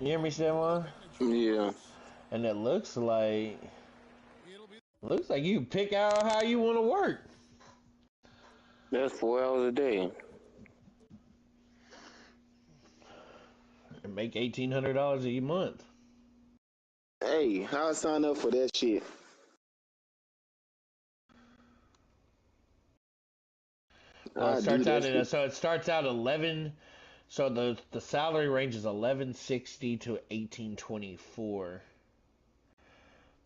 You hear me, Shamon? Yeah, And it looks like you pick out how you want to work that's 4 hours a day. and make $1,800 a month. Hey, how I sign up for that shit? Well, I do that shit. it starts out 11. So the salary range is 1160 to 1824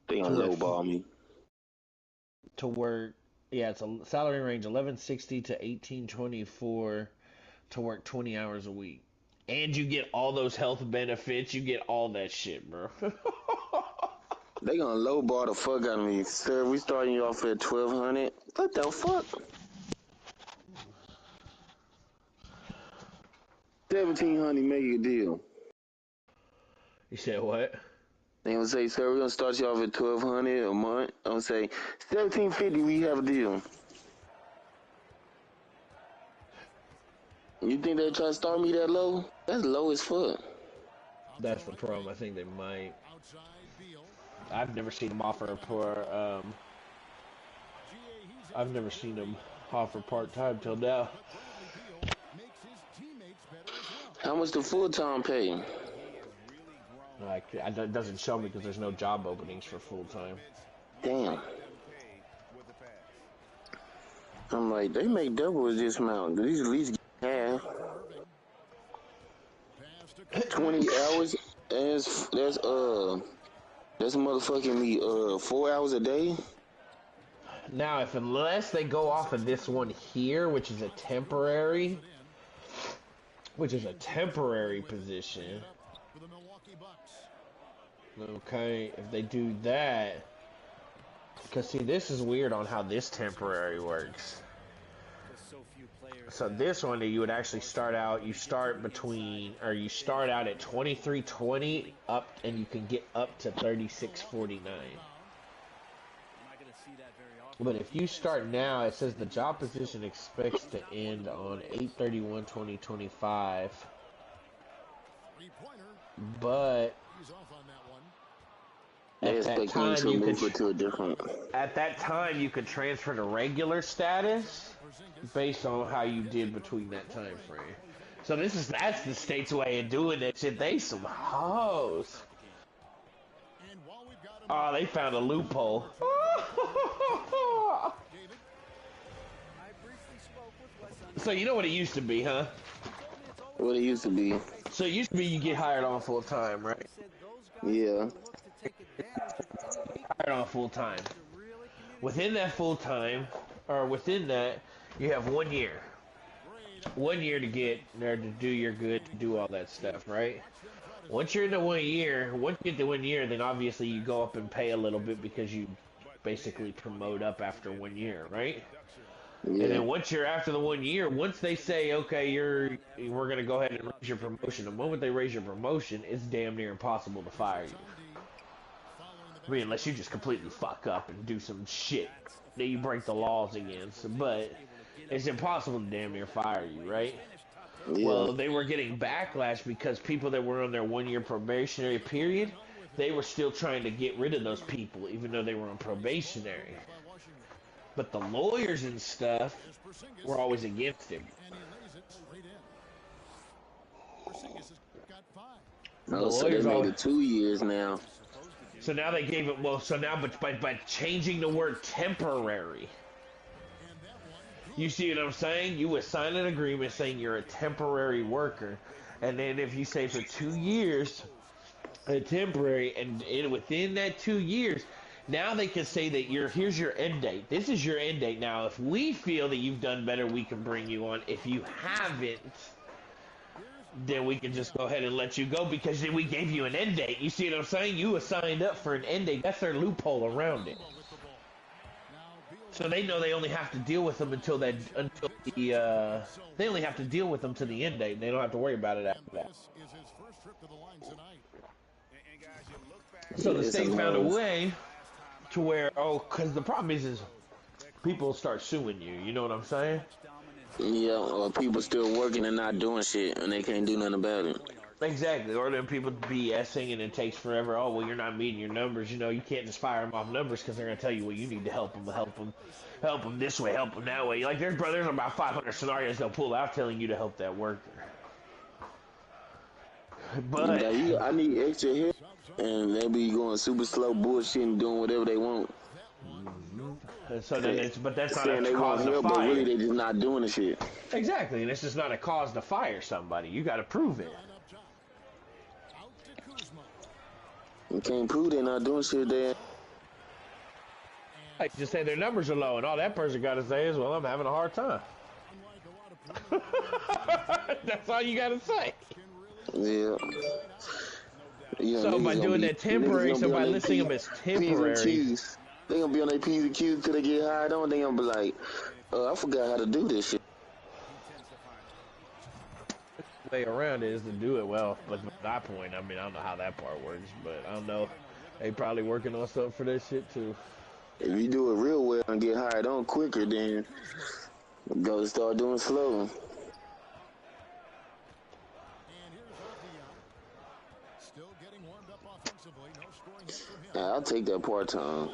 They to gonna work lowball me. to work. Yeah, it's a salary range 1160 to 1824 to work 20 hours a week. And you get all those health benefits. You get all that shit, bro. They gonna lowball the fuck out of me, sir. We starting you off at 1,200. What the fuck? 1,700, make a deal. You said what? They gonna say, sir, we're gonna start you off at 1,200 a month. I'm gonna say 1,750. We have a deal. You think they try to start me that low? That's low as fuck. That's the problem. I think they might. I've never seen them offer for. I've never seen them offer part time till now. How much the full time pay? Like it doesn't show me because there's no job openings for full time. Damn. I'm like, they make double as this amount. These at least get half. 20 hours. That's motherfucking me. 4 hours a day. Now, if unless they go off of this one here, which is a temporary position. Okay, if they do that, because see, this is weird on how this temporary works. So this one, you would actually start out. You start out at 2320 up, and you can get up to 3649. But if you start now, it says the job position expects to end on 8/31/2025. But They at that expect him time, to move it to a different. at that time you could transfer to regular status based on how you did between that time frame. So that's the state's way of doing that shit. They some hoes. Oh, they found a loophole. So you know what it used to be, huh? What it used to be. So it used to be you get hired on full time, right? Yeah. Hired on full time. Within that full time, or within that, you have 1 year. 1 year to get there to do your good, to do all that stuff, right? Once you're in the 1 year, once you get the 1 year, then obviously you go up and pay a little bit because you basically promote up after 1 year, right? And Yeah. then once you're after the 1 year, once they say, okay, we're gonna go ahead and raise your promotion. The moment they raise your promotion, it's damn near impossible to fire you. I mean, unless you just completely fuck up and do some shit that you break the laws against. But it's impossible to damn near fire you, right? Yeah. Well, they were getting backlash because people that were on their 1 year probationary period, they were still trying to get rid of those people, even though they were on probationary. But the lawyers and stuff were always against him. The Oh, so they lawyers made always. it 2 years now. So now they gave it. Well, so now, but by changing the word temporary, you see what I'm saying? You would sign an agreement saying you're a temporary worker, and then if you say for 2 years, a temporary, and within that 2 years, now they can say that here's your end date. This is your end date. Now, if we feel that you've done better, we can bring you on. If you haven't, then we can just go ahead and let you go because we gave you an end date. You see what I'm saying? You were signed up for an end date. That's their loophole around it. So they know they only have to deal with them they only have to deal with them to the end date. They don't have to worry about it after that. So the Yeah, it's state found a annoying. way to where because the problem is people start suing you. You know what I'm saying? Yeah, or people still working and not doing shit, and they can't do nothing about it. Exactly, or them people BSing and it takes forever. Oh, well, you're not meeting your numbers. You know, you can't just fire them off numbers because they're gonna tell you, well, you need to help them this way, help them that way. Like there's about 500 scenarios they'll pull out telling you to help that worker. You be But like, I need extra help, and they be going super slow, bullshitting, doing whatever they want. so then but that's not a Saying they want cause to help, but really fire. they just not doing the shit. Exactly, and this is not a cause to fire somebody. You got to prove it. You can't prove they're not doing shit there. Like just say their numbers are low, and all that person got to say is, "Well, I'm having a hard time." That's all you got to say. Yeah. So by doing that temporary, so by listing them as temporary, they gonna be on their P's and Q's till they get hired on. They gonna be like, I forgot how to do this shit. the way around is to do it well. But at that point, I mean, I don't know how that part works, but I don't know. They probably working on something for this shit too. If you do it real well and get hired on quicker, then go start doing slow. I'll take that part time.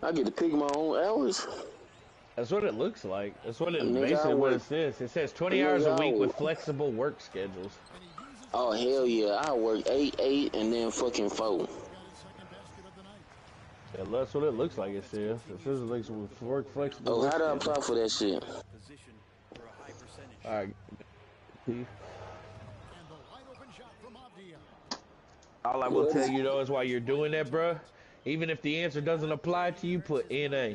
I get to pick my own hours. That's what it looks like. That's what it Nigga, basically what it says. It says 20 hours a week with flexible work schedules. Oh hell yeah! I work 8, and then fucking 4. Yeah, that's what it looks like. It says. It says it looks with work flexible. Oh, how do I apply for that shit? All right. All I will tell you though is while you're doing that, bro, even if the answer doesn't apply to you, put NA.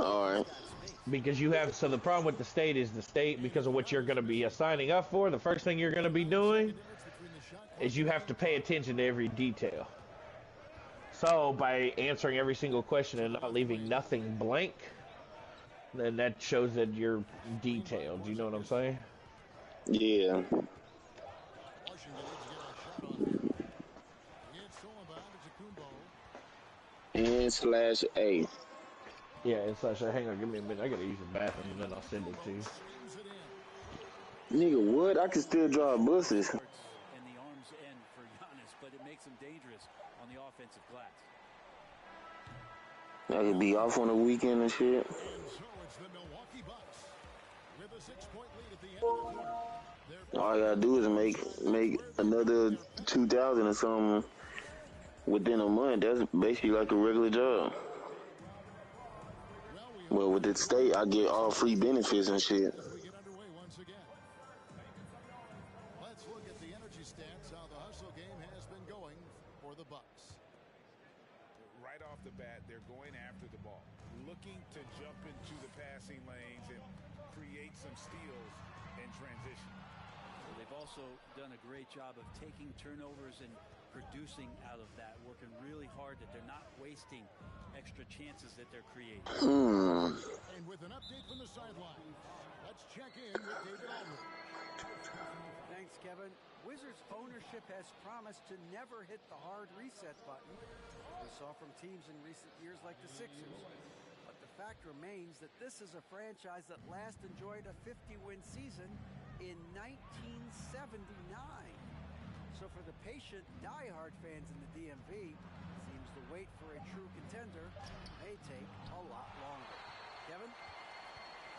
All right. Because you have, so the problem with the state is because of what you're going to be signing up for, the first thing you're going to be doing is you have to pay attention to every detail. So by answering every single question and not leaving nothing blank, then that shows that you're detailed. You know what I'm saying? Yeah. N/A. Yeah, it's like, hang on, give me a minute. I gotta use the bathroom and then I'll send it to you. Nigga, what? I can still drive buses. And the arms end for Giannis, but it makes him dangerous on the offensive glass. I could be off on the weekend and shit. And so it's the Milwaukee Bucks with a 6-point lead at the end of the quarter. All I gotta do is make another 2,000 or something within a month. That's basically like a regular job. Well, with the state, I get all free benefits and shit. We get underway once again. Let's look at the energy stats, how the hustle game has been going for the Bucks. Right off the bat, they're going after the ball, looking to jump into the passing lanes and create some steals in transition. Well, they've also done a great job of taking turnovers and producing out of that, working really hard that they're not wasting extra chances that they're creating. And with an update from the sideline, let's check in with David Aldridge. Thanks, Kevin. Wizards ownership has promised to never hit the hard reset button we saw from teams in recent years like the Sixers. But the fact remains that this is a franchise that last enjoyed a 50-win season in 1979. So for the patient, die-hard fans in the DMV, seems the wait for a true contender may take a lot longer. Kevin?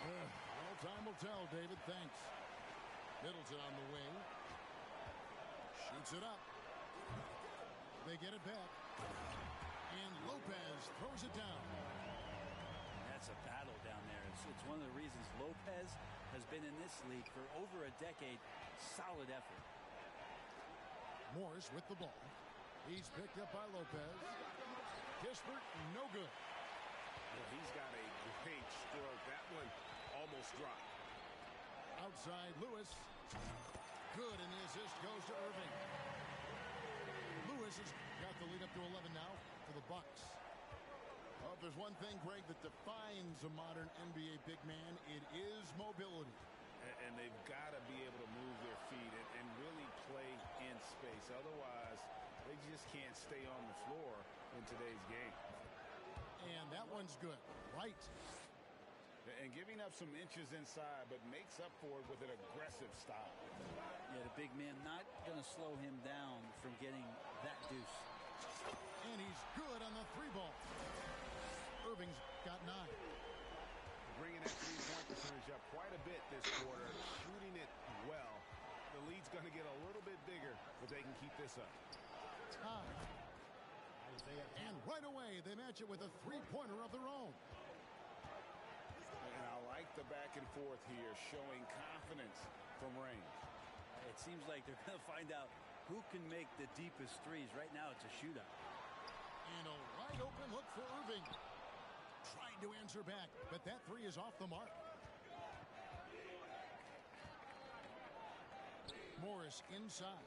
Well, time will tell, David. Thanks. Middleton on the wing. Shoots it up. They get it back. And Lopez throws it down. That's a battle down there. It's one of the reasons Lopez has been in this league for over a decade. Solid effort. Morris with the ball. He's picked up by Lopez. Kispert, no good. Well, he's got a great stroke. That one almost dropped. Outside Lewis. Good, and the assist goes to Irving. Lewis has got the lead up to 11 now for the Bucks. Well, if there's one thing, Greg, that defines a modern NBA big man, it is mobility. And they've got to be able to move their feet and really play in space. Otherwise, they just can't stay on the floor in today's game. And that one's good. Right. And giving up some inches inside, but makes up for it with an aggressive style. Yeah, the big man not going to slow him down from getting that deuce. And he's good on the 3-ball. Irving's got 9. Bringing that 3-point percentage up quite a bit this quarter, shooting it well. The lead's going to get a little bit bigger if they can keep this up. Tie. And right away, they match it with a 3-pointer of their own. And I like the back and forth here, showing confidence from range. It seems like they're going to find out who can make the deepest threes. Right now, it's a shootout. And a wide open look for Irving. Trying to answer back, but that 3 is off the mark. Morris inside.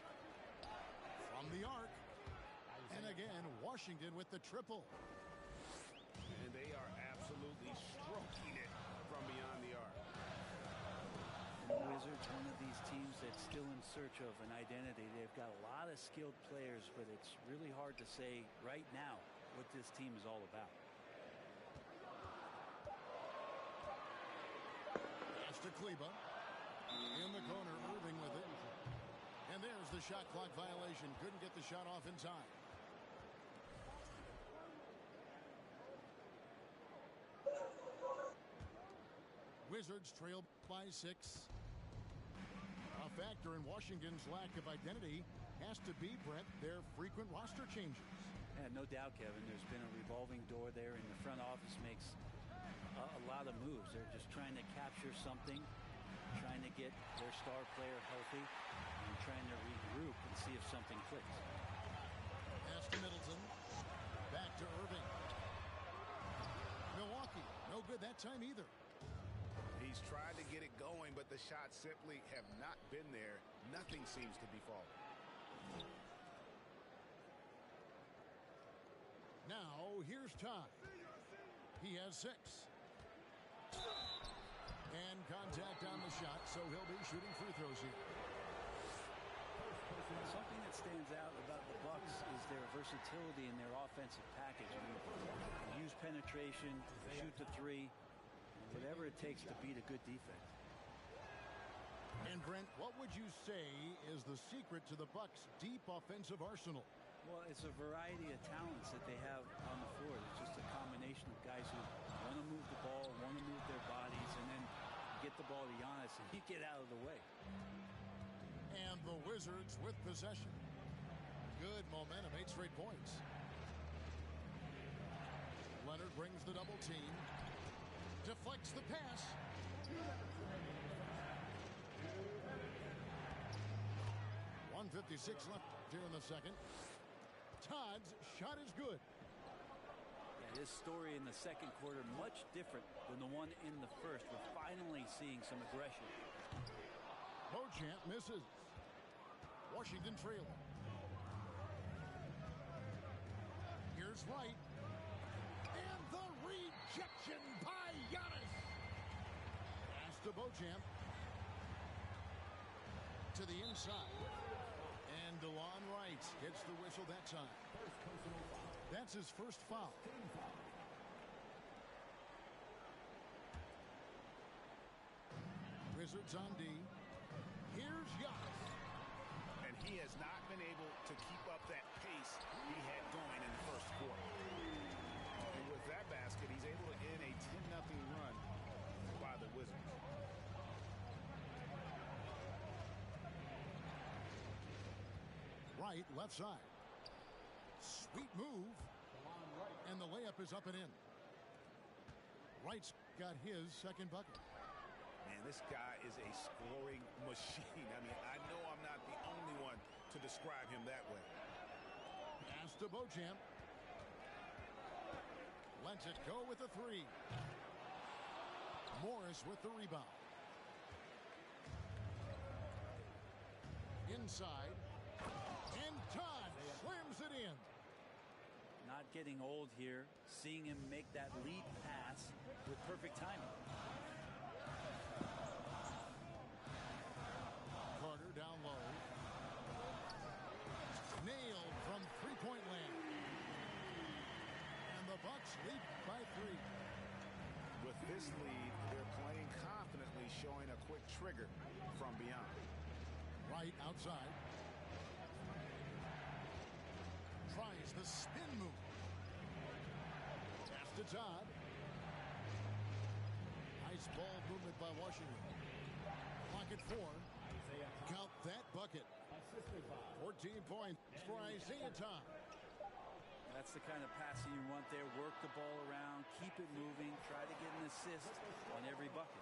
From the arc. And again, Washington with the triple. And they are absolutely stroking it from beyond the arc. And the Wizards, one of these teams that's still in search of an identity. They've got a lot of skilled players, but it's really hard to say right now what this team is all about. Pass to Kleba. In the corner, Irving with it. And there's the shot clock violation. Couldn't get the shot off in time. Wizards trail by 6. A factor in Washington's lack of identity has to be, Brett, their frequent roster changes. Yeah, no doubt, Kevin. There's been a revolving door there, and the front office makes a lot of moves. They're just trying to capture something, trying to get their star player healthy, and trying to regroup and see if something clicks. Pass to Middleton. Back to Irving. Milwaukee, no good that time either. He's tried to get it going, but the shots simply have not been there. Nothing seems to be falling. Now, here's Ty. He has 6. And contact on the shot, so he'll be shooting free throws here. Something that stands out about the Bucks is their versatility in their offensive package. I mean, use penetration, shoot the 3, whatever it takes to beat a good defense. And Brent, what would you say is the secret to the Bucks' deep offensive arsenal? Well, it's a variety of talents that they have on the floor. It's just a combination of guys who want to move the ball, want to move their bodies, and then get the ball to Giannis and he get out of the way. And the Wizards with possession. Good momentum, 8 straight points. Leonard brings the double team. Deflects the pass. 1:56 left here in the second. Todd's shot is good. Yeah, his story in the second quarter much different than the one in the first. We're finally seeing some aggression. Beauchamp misses. Washington trailing. Here's Wright. And the rejection by Giannis. Pass to Beauchamp. To the inside. And DeLon Wright gets the whistle that time. That's his first foul. Wizards on D. Here's Giannis. And he has not been able to keep up that pace he had going in the first quarter. And with that basket, he's able to end a 10-0 run by the Wizards. Wright, left side. Sweet move. And the layup is up and in. Wright's got his second bucket. Man, this guy is a scoring machine. I mean, I know I'm not the only one to describe him that way. Pass to Beauchamp. Lets it go with the 3. Morris with the rebound. Inside. And Todd slams it in. Not getting old here. Seeing him make that lead pass with perfect timing. Carter down low. Nailed from three-point land. And the Bucks lead by 3. With this lead, Right outside. Tries the spin move. Pass to Todd. Nice ball movement by Washington. Clock at 4. Count that bucket. 14 points for Isaiah Todd. That's the kind of passing you want there. Work the ball around, keep it moving, try to get an assist on every bucket.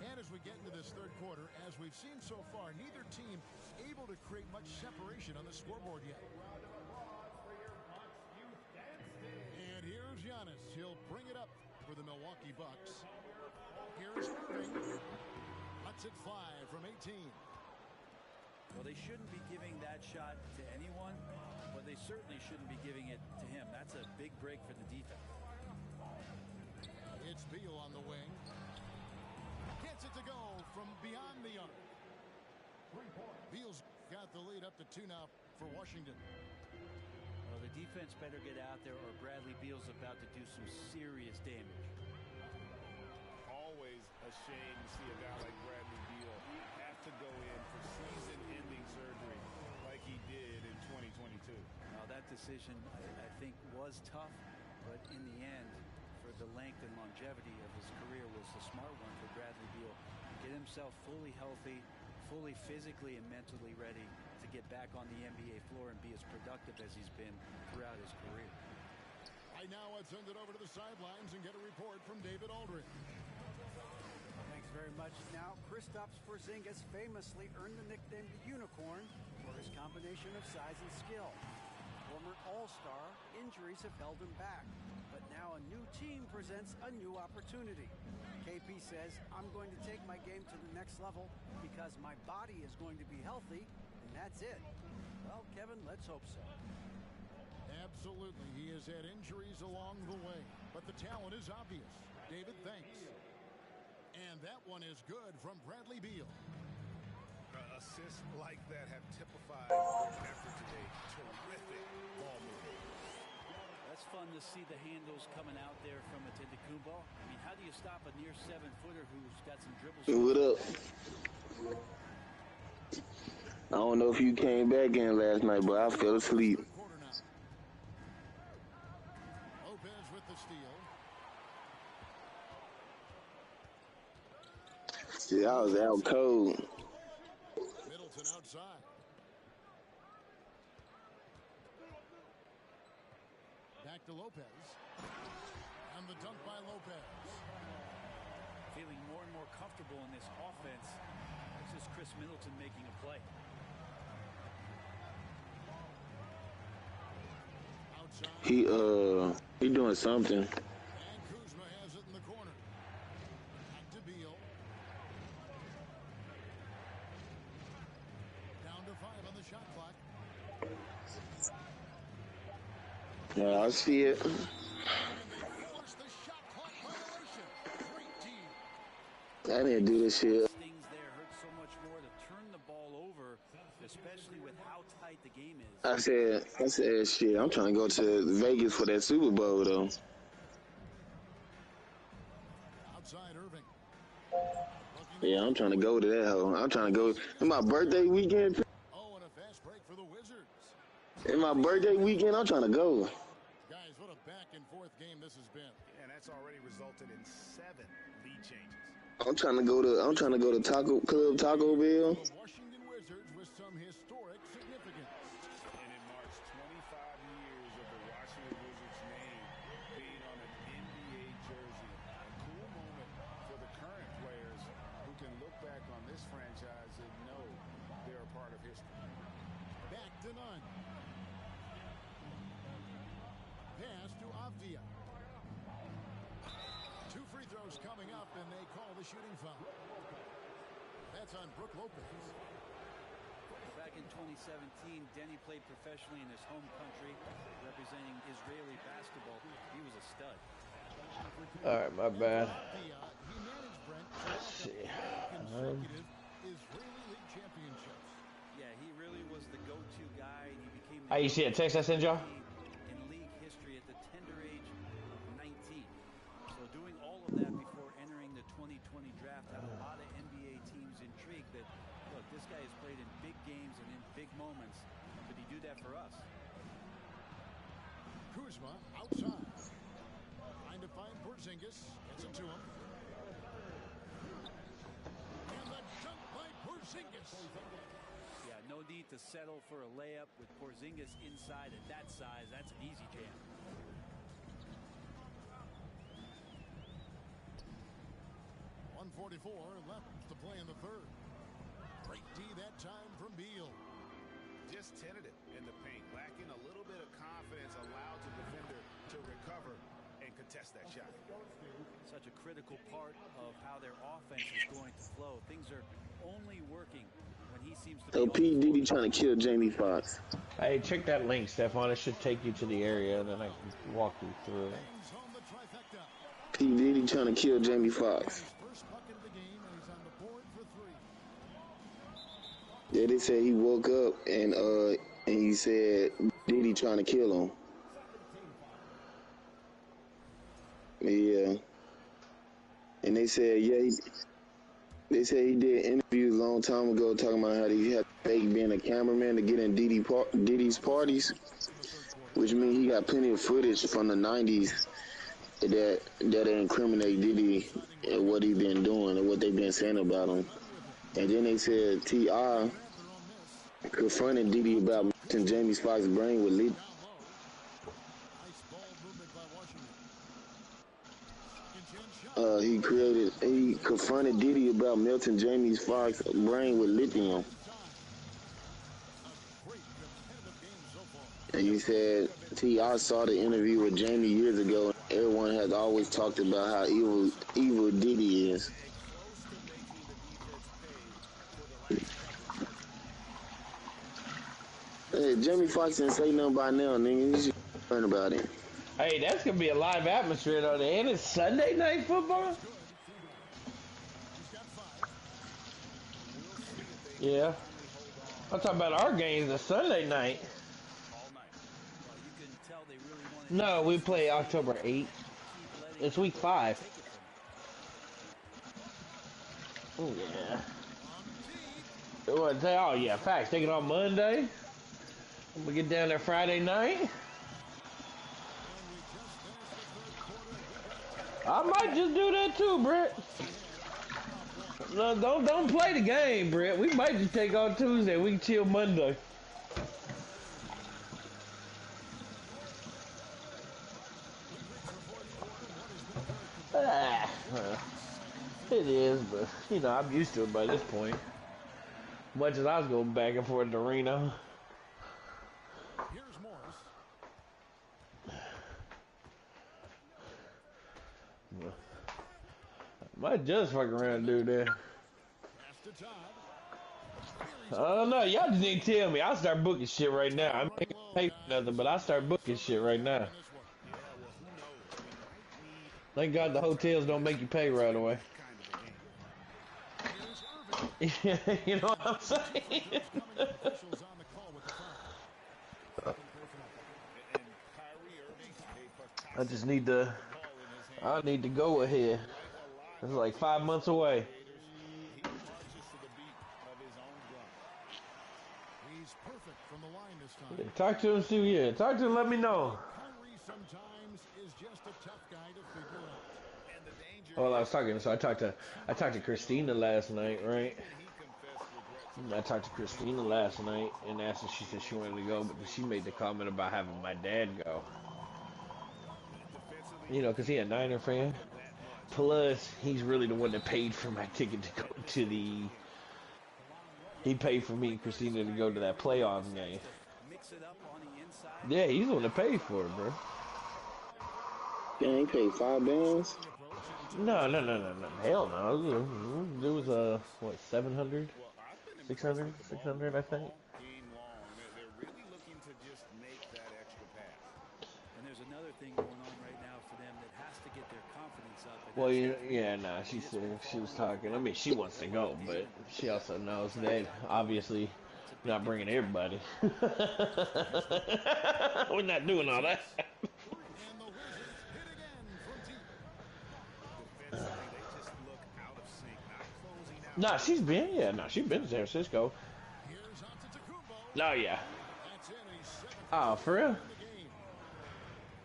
And as we get into this third quarter, as we've seen so far, neither team able to create much separation on the scoreboard yet. And here's Giannis. He'll bring it up for the Milwaukee Bucks. Here's Irving. Lets it fly from 18. Well, they shouldn't be giving that shot to anyone, but they certainly shouldn't be giving it to him. That's a big break for the defense. It's Beal on the wing. Gets it to go from beyond the arc. Beal's got the lead up to 2 now for Washington. Well, the defense better get out there or Bradley Beal's about to do some serious damage. Always a shame to see a guy like Bradley Beal have to go in for season-ending surgery like he did in 2022. Now, that decision, I think, was tough, but in the end, for the length and longevity of his career, was the smart one for Bradley Beal. Get himself fully healthy, fully physically and mentally ready to get back on the NBA floor and be as productive as he's been throughout his career. Right now, let's send it over to the sidelines and get a report from David Aldridge. Thanks very much. Now, Kristaps Porzingis famously earned the nickname the Unicorn for his combination of size and skill. Former All-Star, injuries have held him back. But now a new team presents a new opportunity. KP says, I'm going to take my game to the next level because my body is going to be healthy, and that's it. Well, Kevin, let's hope so. Absolutely. He has had injuries along the way, but the talent is obvious. David, thanks. And that one is good from Bradley Beal. Assists like that have typified their effort today. Terrific ball movement. That's fun to see the handles coming out there from Antetokounmpo. I mean, how do you stop a near 7-footer who's got some dribbles? What up? I don't know if you came back in last night, but I fell asleep. Lopez with the steal. See, I was out cold. Middleton outside. Back to Lopez. And the dunk by Lopez. Feeling more and more comfortable in this offense. This is Chris Middleton making a play. Outside. He doing something. And Kuzma has it in the corner. Back to Beal. Down to 5 on the shot clock. Yeah, I see it. And they force the shot clock violation. Great team. I didn't do this shit. Stings there hurt so much more to turn the ball over, especially with how tight the game is. I said, shit, I'm trying to go to Vegas for that Super Bowl, though. Outside Irving. Yeah, I'm trying to go to that hoe. I'm trying to go. It's my birthday weekend. Oh, and a fast break for the Wizards. It's my birthday weekend. I'm trying to go. Guys, what a back-and-forth game this has been. And that's already resulted in 7 lead changes. I'm trying to go to Taco Bell. The Washington Wizards with some historic significance. And it marks 25 years of the Washington Wizards name being on an NBA jersey. A cool moment for the current players who can look back on this franchise and know they're a part of history. Back to none. Pass to Avdia. 2 free throws coming up, and they call the shooting foul. That's on Brook Lopez. Back in 2017, Denny played professionally in his home country, representing Israeli basketball. He was a stud. All right, my bad. Avdia, he managed Brent to see. consecutive Israeli League championships. Yeah, he really was the go-to guy, and he became the Hey, you see that text I sent y'all? in league history at the tender age of 19. So doing all of that before entering the 2020 draft had a lot of NBA teams intrigued that, look, this guy has played in big games and in big moments. Could he do that for us? Kuzma outside. Trying to find Porzingis. Gets it to him. And the dunk by Porzingis. Yeah, no need to settle for a layup with Porzingis inside at that size. That's an easy jam. .144 left to play in the third. Great D that time from Beal. Just tentative in the paint, lacking a little bit of confidence, allowed the defender to recover and contest that shot. Such a critical part of how their offense is going to flow. Things are only working when he seems to So be P. Diddy trying to kill Jamie Foxx. Hey, check that link, Stephon. It should take you to the area, and then I can walk you through it. Brings home the trifecta. P. Diddy trying to kill Jamie Foxx. His first bucket of the game, and he's on the board for three. Yeah, they said he woke up and he said Diddy trying to kill him. Yeah. And they said, they said he did interviews a long time ago talking about how he had to fake being a cameraman to get in Diddy's parties, which means he got plenty of footage from the 90s that incriminate Diddy and what he been doing and what they been saying about him. And then they said T.I. confronted Diddy about mixing Jamie Foxx's brain with Lee. Nice ball movement by Washington. Second chance shot. He confronted Diddy about melting Jamie Foxx's brain with lithium. A great competitive game so far. And he said, T.I. saw the interview with Jamie years ago, and everyone has always talked about how evil Diddy is. Hey, Jamie Foxx didn't say nothing by now, nigga. You should learn about it. Hey, that's gonna be a live atmosphere though. And it's Sunday night football. Yeah, I'm talking about our games a Sunday night. Well, you can tell they really want to No, we play October 8th. It's week 5. Oh yeah. What? Oh yeah, facts. Take it on Monday. We get down there Friday night. I might just do that too, Brett. No, don't play the game, Brett. We might just take on Tuesday. We can chill Monday. It is, but you know I'm used to it by this point. Much as I was going back and forth to Reno. Here's Morris. Might just fuck around and do that. Pass to Todd. I don't know. Y'all just need to tell me. I'll start booking shit right now. I'm not gonna pay for nothing, but I'll start booking shit right now. Thank God the hotels don't make you pay right away. You know what I'm saying? Officials on the call with the foul. I just need to. I need to go ahead. It's like 5 months away. He's perfect from the line this time. Talk to him, Sue. Yeah, talk to him. Let me know. Kyrie sometimes is just a tough guy to figure out. Well, I was talking. So I talked to Christina last night, right? I talked to Christina last night and asked her. She said she wanted to go, but she made the comment about having my dad go. You know, because he's a Niner fan. Plus, he's really the one that paid for my ticket to go to the. He paid for me and Christina to go to that playoff game. mix it up on the inside. Yeah, he's the one that paid for it, bro. Yeah, he paid $5. No. Hell no. It was what, 700? 600, I think. Game long. They're really looking to just make that extra pass. And there's another thing going on right now for them that has to get their confidence up. And Well, that's she was talking. I mean, she wants to go, but she also knows that obviously Not bringing everybody. We're not doing all that. And the Wizards hit again from deep. Defensively, they just look out of sync, not closing out. Nah, she's been to San Francisco. Here's Antetokounmpo. Oh yeah. That's in. He's 7 Oh, for real? in the game.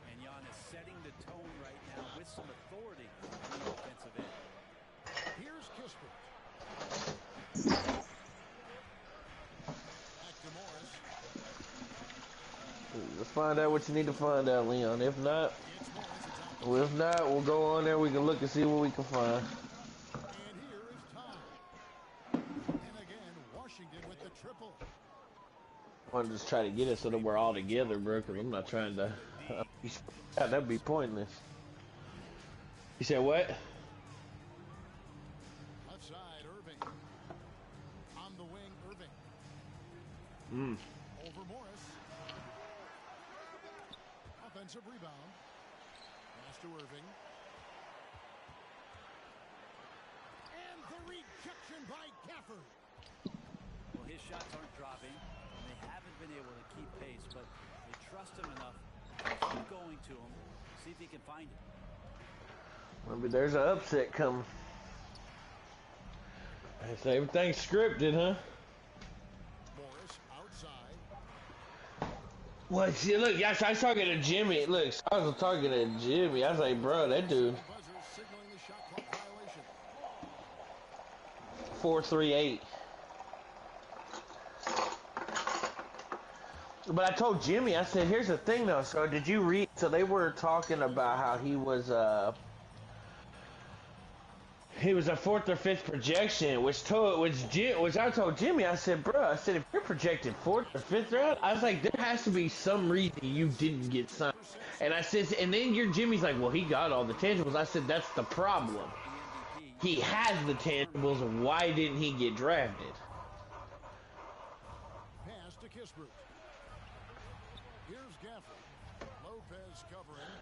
And Giannis setting the tone right now with some authority on the offensive end. Here's Kispert. Back to Morris. Let's find out what you need to find out, Leon. If not, It's Morris. It's out. we'll go on there. We can look and see what we can find. And here is Todd. And again, Washington with the triple. I want to just try to get it so that we're all together, bro. Because I'm not trying to. That'd be pointless. You said what? Left side, Irving. On the wing, Irving. Over Morris. Offensive rebound. Pass to Irving. And the rejection by Gafford. Well, his shots aren't dropping, and they haven't been able to keep pace, but they trust him enough to keep going to him, see if he can find it. Maybe there's an upset coming. So everything's scripted, huh? Morris outside. What? See, look, I was talking to Jimmy. Look, I was talking to Jimmy. I was like, bro, that dude, Buzzer signaling the shot clock violation. 4.38. But I told Jimmy, I said, here's the thing though. So did you read? So they were talking about how he was a fourth or fifth projection, which I told Jimmy, I said, bro, I said, if you're projected fourth or fifth round, I was like, there has to be some reason you didn't get signed. And I said, and then Jimmy's like, well, he got all the tangibles. I said, that's the problem. He has the tangibles. Why didn't he get drafted? Pass to Kispert. Here's Gafford. Lopez covering.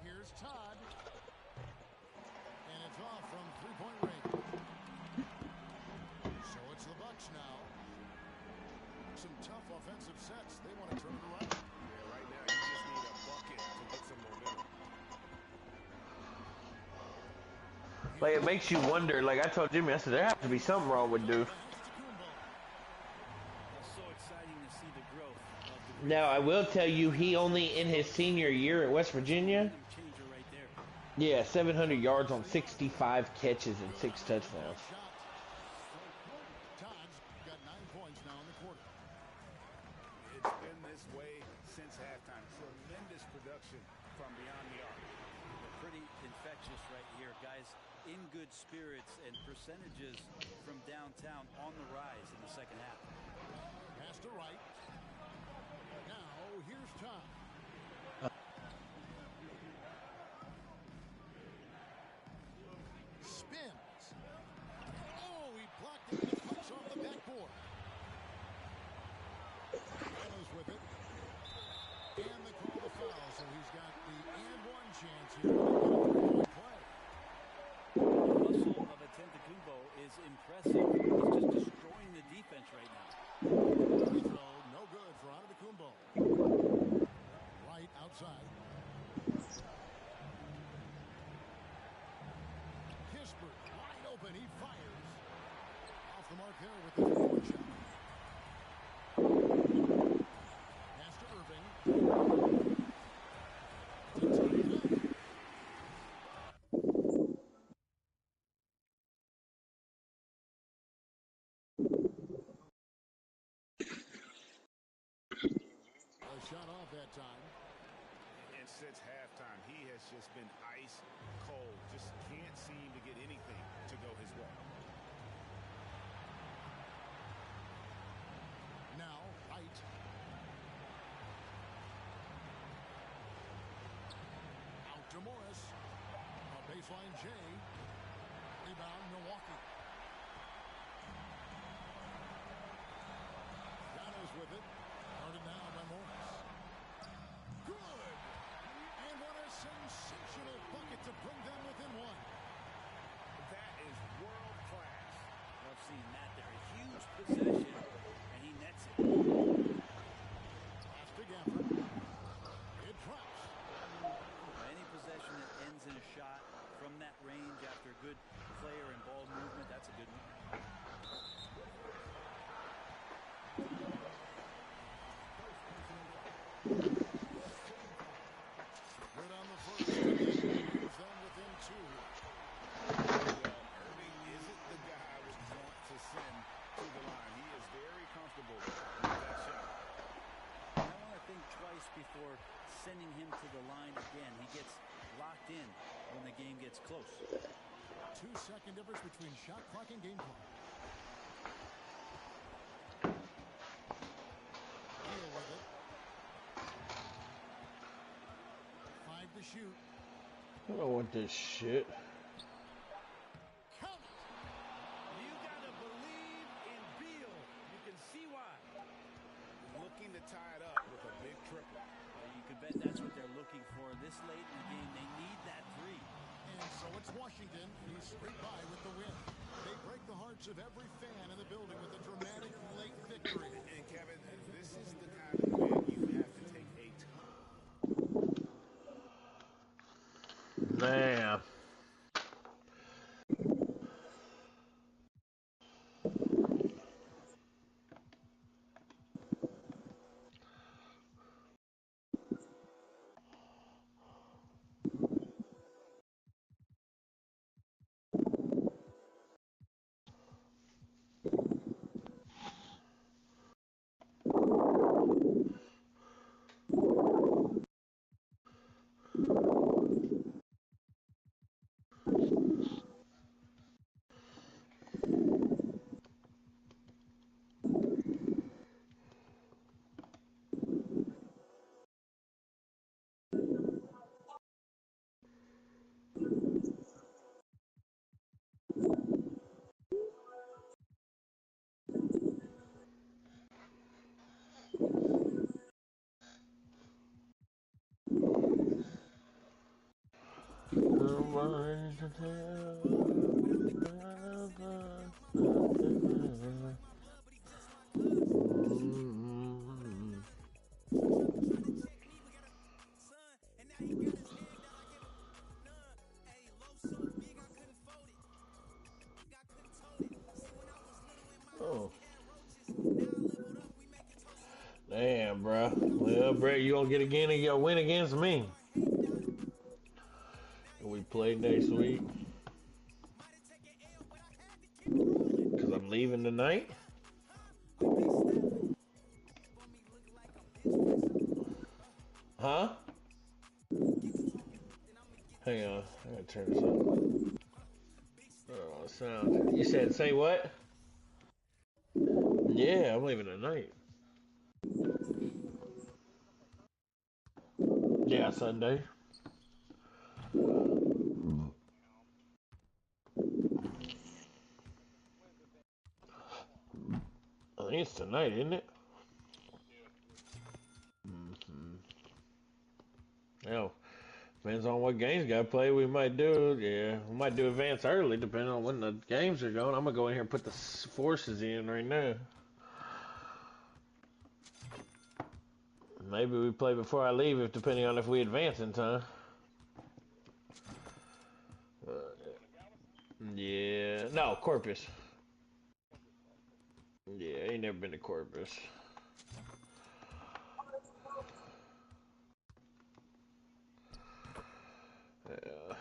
Here's Todd. And it's off from three-point range. So it's the Bucks now. Some tough offensive sets. They want to turn it around. Yeah, right now you just need a bucket to get some momentum. Like, it makes you wonder. Like I told Jimmy, I said, there has to be something wrong with dude. It's so exciting to see the growth of the Now, I will tell you, he only in his senior year at West Virginia, changer right there. yeah, 700 yards on 65 catches and 6 touchdowns. Todd's got 9 points now in the quarter. It's been this way since halftime. Tremendous production from beyond the arc. Pretty infectious right here, guys. In good spirits and percentages from downtown on the rise in the second half. Pass to right. Now, here's Todd. Spins. Oh, he blocked it. It cuts off the backboard. Allen's with it. And they call the foul, so he's got the and one chance here to make it a three-point play. The hustle of Antetokounmpo is impressive. He's just destroying the defense right now. Free throw, no good for Antetokounmpo. Right outside. Kispert, wide open, he fires. Off the mark there with the three-point shot. Pass to Irving. To tie it up. A shot off that time. And since halftime, he has just been ice cold. Just can't seem to get anything to go his way. Now, Height. Out to Morris. A baseline J. Rebound, Milwaukee. Giannis with it. Guarded now by Morris. Good! And what a sensational bucket to bring them within one. That is world class. Love seeing that there. A huge possession, and gets close. 2-second difference between shot clock and game clock. Deal with it. 5 to shoot. I don't want this shit. Count it. You gotta believe in Beal. You can see why. Looking to tie it up with a big triple. You can bet that's what they're looking for this late in the game. They need that three. And so it's Washington who's scraped by with the win. They break the hearts of every fan in the building with a dramatic late victory. And Kevin, this is the kind of win you have to take a ton. Damn. Oh. Damn, bro. Well, bro, you gonna get again and you win against me. We play next week. Cause I'm leaving tonight. Huh? Hang on, I gotta turn this up. Oh, sound. You said say what? Yeah, I'm leaving tonight. Yeah, Sunday. I think it's tonight, isn't it? Yeah. Depends on what games got played. We might do, yeah. We might do advance early, depending on when the games are going. I'm gonna go in here and put the forces in right now. Maybe we play before I leave, if depending on if we advance in time. Yeah, no, Corpus. Yeah, I ain't never been to Corpus. Yeah.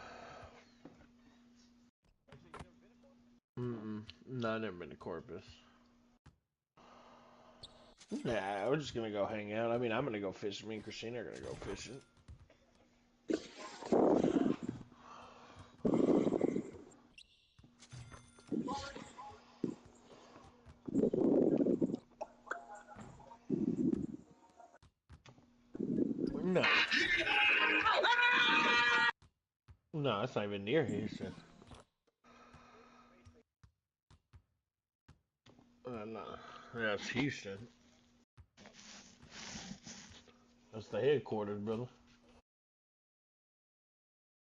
No, I never been to Corpus. Nah, we're just gonna go hang out. I mean, I'm gonna go fishing. Me and Christina are gonna go fishing. No. No, it's not even near Houston. No. Yeah, it's Houston. That's the headquarters, brother.